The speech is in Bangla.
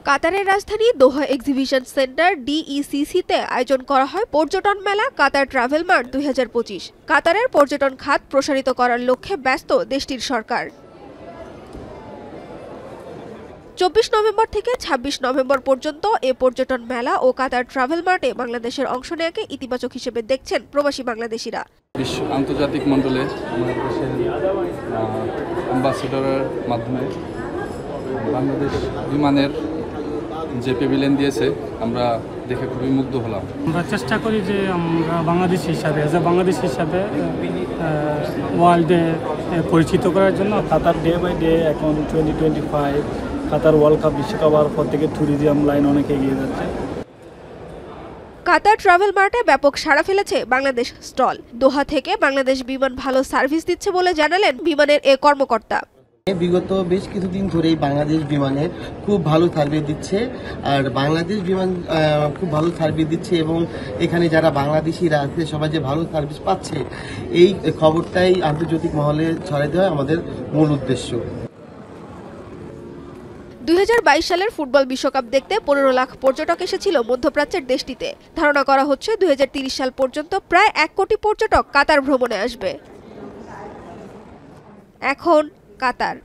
কাতারের রাজধানী দোহা এক্সিবিশন সেন্টার ডিইসিসিতে আয়োজন করা হয় পর্যটন মেলা কাতার ট্রাভেল মার্ট 2025। কাতারের পর্যটন খাত প্রসারিত করার লক্ষ্যে ব্যস্ত দেশটির সরকার। 24 নভেম্বর থেকে 26 নভেম্বর পর্যন্ত এ পর্যটন মেলা ও কাতার ট্রাভেল মার্টে বাংলাদেশের অংশ নেওয়াকে ইতিবাচক হিসেবে দেখছেন প্রবাসী বাংলাদেশিরা। বিশ্ব আন্তর্জাতিক মণ্ডলে আমাদের দেশের অ্যাম্বাসেডরের মাধ্যমে বাংলাদেশ বিমানের যে প্যাভিলিয়ন দিয়েছে আমরা দেখে খুবই মুগ্ধ হলাম। আমরা চেষ্টা করি যে আমরা বাংলাদেশ হিসাবে ওয়ার্ল্ডে পরিচিত করার জন্য। কাতার ডে বাই ডে এখন 2025 কাতার ওয়ার্ল্ড কাপ বিশ্বকাপ হওয়ার পর থেকে ট্যুরিজম লাইন অনেক এগিয়ে যাচ্ছে। কাতার ট্রাভেল মার্টে ব্যাপক সাড়া ফেলেছে বাংলাদেশ স্টল। দোহা থেকে বাংলাদেশ বিমান ভালো সার্ভিস দিচ্ছে বলে জানালেন বিমানের এ কর্মকর্তা। বিগত বেশ কিছুদিন ধরেই বাংলাদেশ বিমানের খুব ভালো সার্ভিস দিচ্ছে, আর বাংলাদেশ বিমান খুব ভালো সার্ভিস দিচ্ছে এবং এখানে যারা বাংলাদেশিরা আছে সবাই যে ভালো সার্ভিস পাচ্ছে, এই খবরটাই আন্তর্জাতিক মহলে ছড়াই দেওয়া আমাদের মূল উদ্দেশ্য। 2022 সালের ফুটবল বিশ্বকাপ দেখতে 15 লাখ পর্যটক এসেছিল মধ্যপ্রাচ্যের দেশটিতে। ধারণা করা হচ্ছে 2030 সাল পর্যন্ত প্রায় 1 কোটি পর্যটক কাতার ভ্রমণে আসবে। এখন কাতার